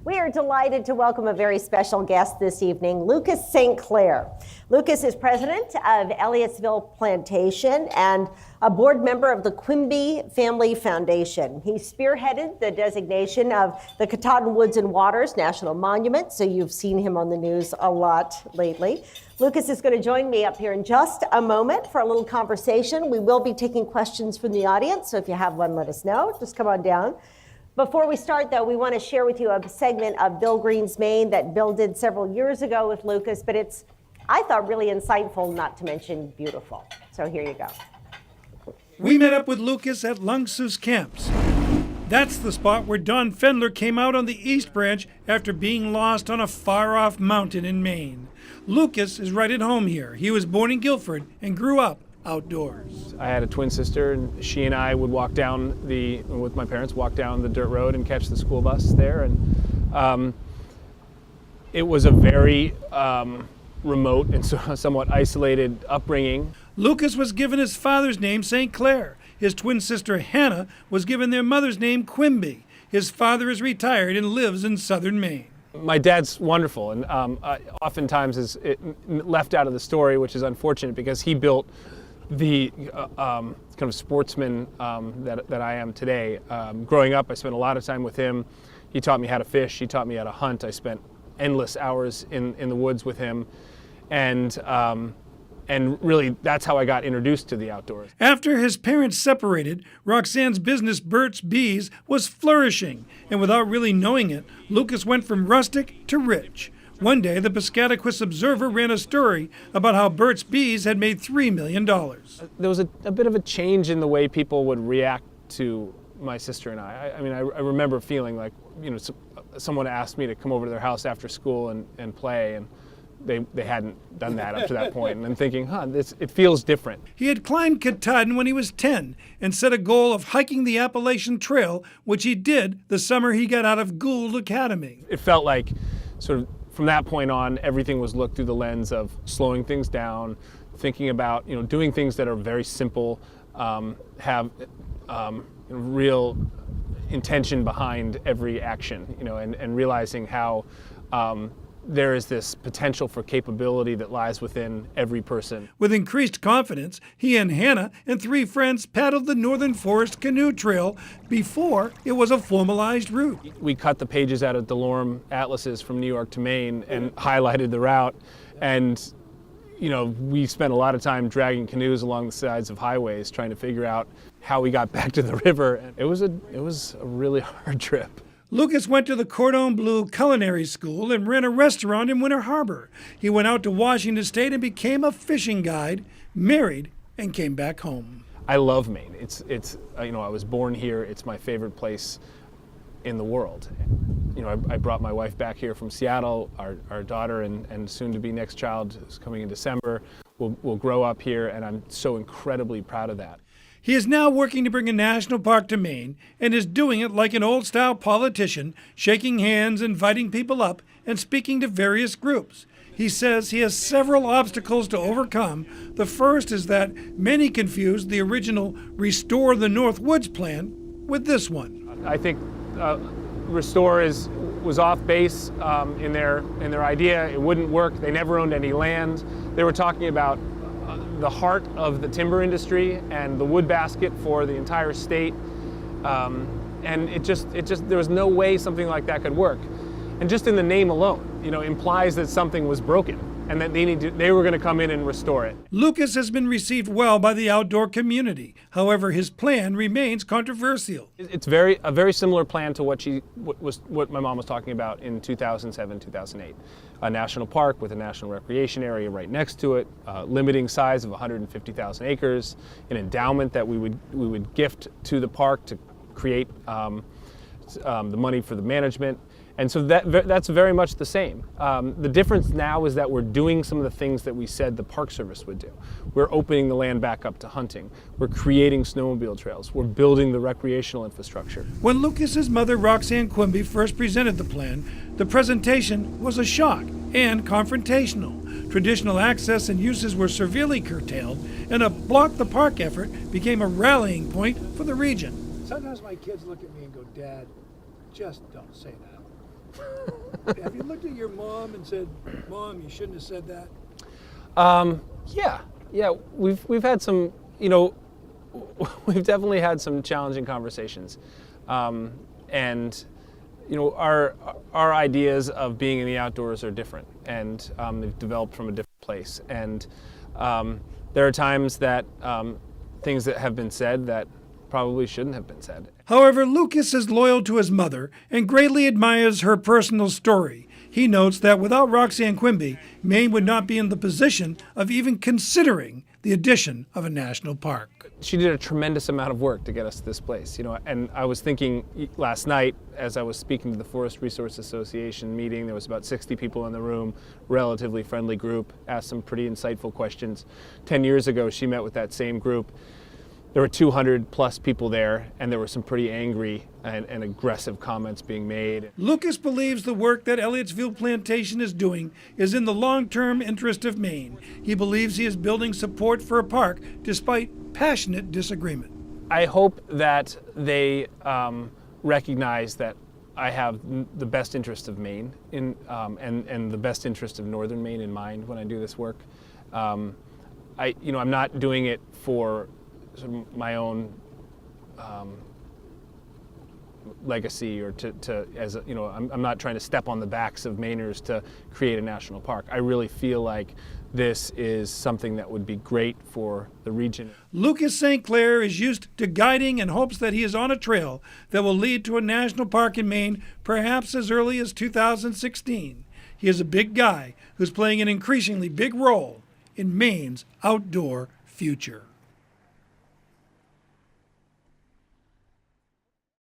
We are delighted to welcome a very special guest this evening, Lucas St. Clair. Lucas is president of Elliottsville Plantation and a board member of the Quimby Family Foundation. He spearheaded the designation of the Katahdin Woods and Waters National Monument, so you've seen him on the news a lot lately. Lucas is going to join me up here in just a moment for a little conversation. We will be taking questions from the audience, so if you have one, let us know. Just come on down. Before we start, though, we want to share with you a segment of Bill Green's Maine that Bill did several years ago with Lucas, but it's, I thought, really insightful, not to mention beautiful. So here you go. We met up with Lucas at Lungsus Camps. That's the spot where Don Fendler came out on the East Branch after being lost on a far-off mountain in Maine. Lucas is right at home here. He was born in Guilford and grew up outdoors. I had a twin sister, and she and I would walk down with my parents, walk down the dirt road and catch the school bus there. And it was a very remote and somewhat isolated upbringing. Lucas was given his father's name, St. Clair. His twin sister, Hannah, was given their mother's name, Quimby. His father is retired and lives in southern Maine. My dad's wonderful, and oftentimes is left out of the story, which is unfortunate because he built the kind of sportsman that I am today. Growing up, I spent a lot of time with him. He taught me how to fish. He taught me how to hunt. I spent endless hours in the woods with him, and really that's how I got introduced to the outdoors. After his parents separated, Roxanne's business, Burt's Bees, was flourishing, and without really knowing it, Lucas went from rustic to rich. One day, the Piscataquis Observer ran a story about how Burt's Bees had made $3 million. There was a bit of a change in the way people would react to my sister and I. I remember feeling like, someone asked me to come over to their house after school and play, and they hadn't done that up to that point. And I'm thinking, it feels different. He had climbed Katahdin when he was 10 and set a goal of hiking the Appalachian Trail, which he did the summer he got out of Gould Academy. It felt like sort of from that point on, everything was looked through the lens of slowing things down, thinking about, doing things that are very simple, have real intention behind every action, and realizing how there is this potential for capability that lies within every person. With increased confidence, he and Hannah and 3 friends paddled the Northern Forest Canoe Trail before it was a formalized route. We cut the pages out of DeLorme atlases from New York to Maine and highlighted the route. And, we spent a lot of time dragging canoes along the sides of highways trying to figure out how we got back to the river. And it was a really hard trip. Lucas went to the Cordon Bleu Culinary School and ran a restaurant in Winter Harbor. He went out to Washington State and became a fishing guide, married, and came back home. I love Maine. It's I was born here. It's my favorite place in the world. I brought my wife back here from Seattle. Our daughter and soon-to-be next child is coming in December. Will grow up here, and I'm so incredibly proud of that. He is now working to bring a national park to Maine and is doing it like an old-style politician, shaking hands, inviting people up, and speaking to various groups. He says he has several obstacles to overcome. The first is that many confuse the original Restore the North Woods plan with this one. I think Restore was off base in their idea. It wouldn't work. They never owned any land. They were talking about the heart of the timber industry and the wood basket for the entire state, and it just there was no way something like that could work. And just in the name alone, implies that something was broken and that they were going to come in and restore it. Lucas has been received well by the outdoor community. However, his plan remains controversial. It's a very similar plan to what my mom was talking about in 2007, 2008. A national park with a national recreation area right next to it, limiting size of 150,000 acres, an endowment that we would gift to the park to create the money for the management. And so that's very much the same. The difference now is that we're doing some of the things that we said the Park Service would do. We're opening the land back up to hunting. We're creating snowmobile trails. We're building the recreational infrastructure. When Lucas's mother, Roxanne Quimby, first presented the plan, the presentation was a shock and confrontational. Traditional access and uses were severely curtailed, and a Block the Park effort became a rallying point for the region. Sometimes my kids look at me and go, "Dad, just don't say that." Have you looked at your mom and said, "Mom, you shouldn't have said that"? Yeah. We've had some, we've definitely had some challenging conversations, and our ideas of being in the outdoors are different, and they've developed from a different place. And there are times that things that have been said that probably shouldn't have been said. However, Lucas is loyal to his mother and greatly admires her personal story. He notes that without Roxanne Quimby, Maine would not be in the position of even considering the addition of a national park. She did a tremendous amount of work to get us to this place, and I was thinking last night as I was speaking to the Forest Resource Association meeting, there was about 60 people in the room, relatively friendly group, asked some pretty insightful questions. 10 years ago, she met with that same group. There were 200 plus people there, and there were some pretty angry and aggressive comments being made. Lucas believes the work that Elliottsville Plantation is doing is in the long-term interest of Maine. He believes he is building support for a park despite passionate disagreement. I hope that they recognize that I have the best interest of Maine and the best interest of northern Maine in mind when I do this work. I'm not doing it for sort of my own legacy, or I'm not trying to step on the backs of Mainers to create a national park. I really feel like this is something that would be great for the region. Lucas St. Clair is used to guiding and hopes that he is on a trail that will lead to a national park in Maine, perhaps as early as 2016. He is a big guy who's playing an increasingly big role in Maine's outdoor future.